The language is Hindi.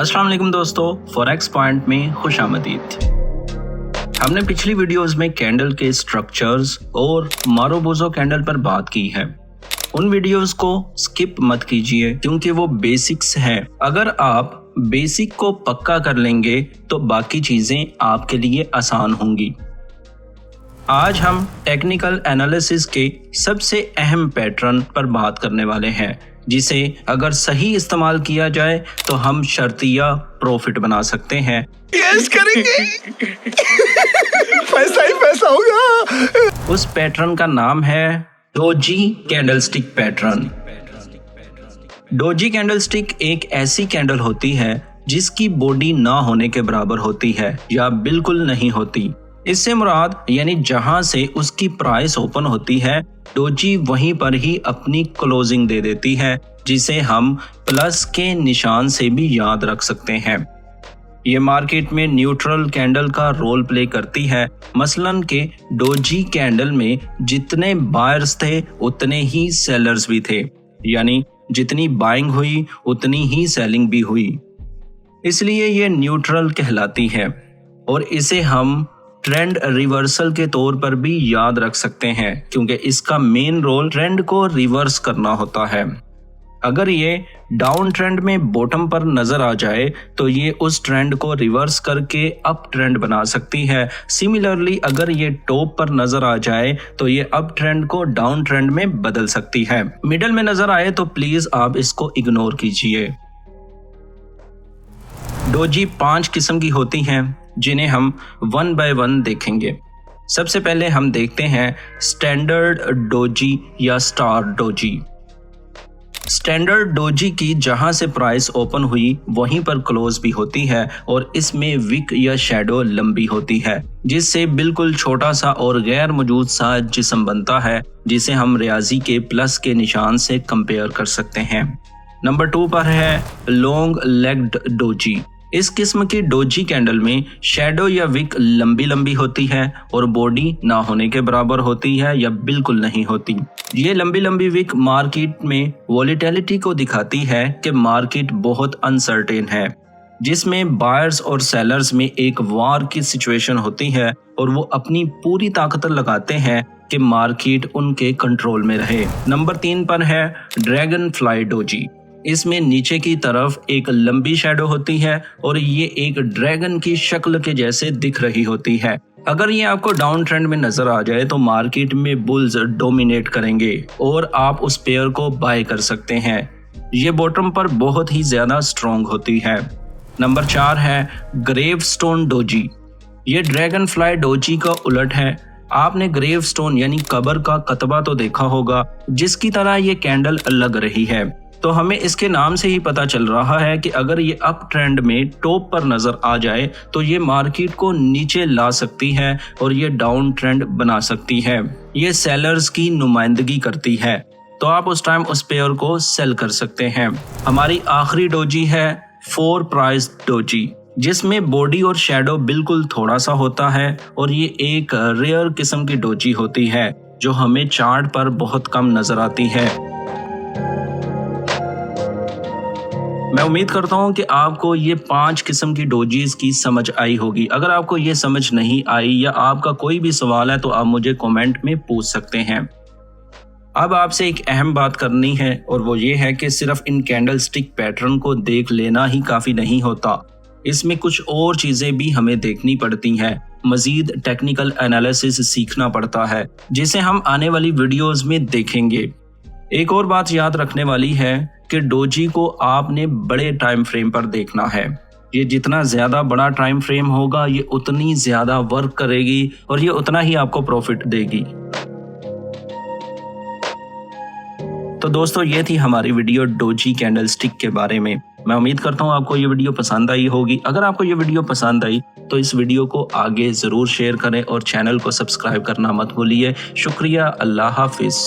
अस्सलाम वालेकुम दोस्तों, फॉरेक्स पॉइंट में खुशामदीद। हमने पिछली वीडियोस में कैंडल के स्ट्रक्चर्स और मारोबोजो कैंडल पर बात की है। उन वीडियोस को स्किप मत कीजिए क्योंकि वो बेसिक्स हैं। अगर आप बेसिक को पक्का कर लेंगे तो बाकी चीजें आपके लिए आसान होंगी। आज हम टेक्निकल एनालिसिस के सबसे अहम पैटर्न पर बात करने वाले हैं, जिसे अगर सही इस्तेमाल किया जाए तो हम शर्तिया प्रॉफिट बना सकते हैं। यस करेंगे। पैसा ही पैसा होगा। उस पैटर्न का नाम है doji candlestick pattern. Doji candlestick एक ऐसी कैंडल होती है जिसकी बॉडी ना होने के बराबर होती है या बिल्कुल नहीं होती। इससे मुराद यानी जहां से उसकी प्राइस ओपन होती है, डोजी वहीं पर ही अपनी क्लोजिंग दे देती है, जिसे हम प्लस के निशान से भी याद रख सकते हैं। ये मार्केट में न्यूट्रल कैंडल का रोल प्ले करती है। मसलन के डोजी कैंडल में जितने बायर्स थे उतने ही सेलर्स भी थे, यानी जितनी बाइंग हुई उतनी ही सेलिंग भी हुई। इसलिए ये न्यूट्रल कहलाती है और इसे हम ट्रेंड रिवर्सल के तौर पर भी याद रख सकते हैं, क्योंकि इसका मेन रोल ट्रेंड को रिवर्स करना होता है। अगर ये डाउन ट्रेंड में बॉटम पर नजर आ जाए तो ये उस ट्रेंड को रिवर्स करके अप ट्रेंड बना सकती है। सिमिलरली अगर ये टॉप पर नजर आ जाए तो ये अप ट्रेंड को डाउन ट्रेंड में बदल सकती है। मिडल में नजर आए तो प्लीज आप इसको इग्नोर कीजिए। डोजी 5 किस्म की होती हैं, जिन्हें हम वन बाय वन देखेंगे। सबसे पहले हम देखते हैं स्टैंडर्ड डोजी या स्टार डोजी। स्टैंडर्ड डोजी की जहां से प्राइस ओपन हुई वहीं पर क्लोज भी होती है और इसमें विक या शैडो लंबी होती है, जिससे बिल्कुल छोटा सा और गैर मौजूद सा जिस्म बनता है, जिसे हम रियाजी के प्लस के निशान से कंपेयर कर सकते हैं। नंबर 2 पर है लॉन्ग लेग्ड डोजी। इस किस्म की डोजी कैंडल में शैडो या विक लंबी लंबी होती है और बॉडी ना होने के बराबर होती है या बिल्कुल नहीं होती। ये लंबी लंबी विक मार्केट में वॉलेटिलिटी को दिखाती है कि मार्केट बहुत अनसर्टेन है, जिसमें बायर्स और सेलर्स में एक वार की सिचुएशन होती है और वो अपनी पूरी ताकत लगाते हैं कि मार्केट उनके कंट्रोल में रहे। नंबर 3 पर है ड्रैगन फ्लाई डोजी। इसमें नीचे की तरफ एक लंबी शैडो होती है और ये एक ड्रैगन की शक्ल के जैसे दिख रही होती है। अगर ये आपको डाउन ट्रेंड में नजर आ जाए तो मार्केट में बुल्स डोमिनेट करेंगे और आप उस पेयर को बाय कर सकते हैं। ये बॉटम पर बहुत ही ज्यादा स्ट्रॉन्ग होती है। नंबर 4 है ग्रेवस्टोन डोजी। ये ड्रैगन फ्लाई डोजी का उलट है। आपने ग्रेवस्टोन यानी कब्र का कतबा तो देखा होगा, जिसकी तरह ये कैंडल लग रही है। तो हमें इसके नाम से ही पता चल रहा है कि अगर ये अप ट्रेंड में टॉप पर नजर आ जाए तो ये मार्केट को नीचे ला सकती है और ये डाउन ट्रेंड बना सकती है। ये सेलर्स की नुमाइंदगी करती है, तो आप उस टाइम उस पेयर को सेल कर सकते हैं। हमारी आखिरी डोजी है 4 प्राइस डोजी, जिसमें बॉडी और शैडो बिल्कुल थोड़ा सा होता है और ये एक रेयर किस्म की डोजी होती है जो हमें चार्ट पर बहुत कम नजर आती है। मैं उम्मीद करता हूं कि आपको ये 5 किस्म की डोजीज की समझ आई होगी। अगर आपको ये समझ नहीं आई या आपका कोई भी सवाल है तो आप मुझे कमेंट में पूछ सकते हैं। अब आपसे एक अहम बात करनी है और वो ये है कि सिर्फ इन कैंडलस्टिक पैटर्न को देख लेना ही काफ़ी नहीं होता। इसमें कुछ और चीज़ें भी हमें देखनी पड़ती हैं। मज़ीद टेक्निकल एनालिसिस सीखना पड़ता है, जिसे हम आने वाली वीडियोज़ में देखेंगे। एक और बात याद रखने वाली है कि डोजी को आपने बड़े टाइम फ्रेम पर देखना है। ये जितना ज़्यादा बड़ा टाइम फ्रेम होगा ये उतनी ज़्यादा वर्क करेगी और ये उतना ही आपको प्रॉफिट देगी। तो दोस्तों, ये थी हमारी वीडियो डोजी कैंडलस्टिक के बारे में। मैं उम्मीद करता हूँ आपको ये वीडियो पसंद आई होगी। अगर आपको ये वीडियो पसंद आई तो इस वीडियो को आगे ज़रूर शेयर करें और चैनल को सब्सक्राइब करना मत भूलिए। शुक्रिया। अल्लाह हाफिज़।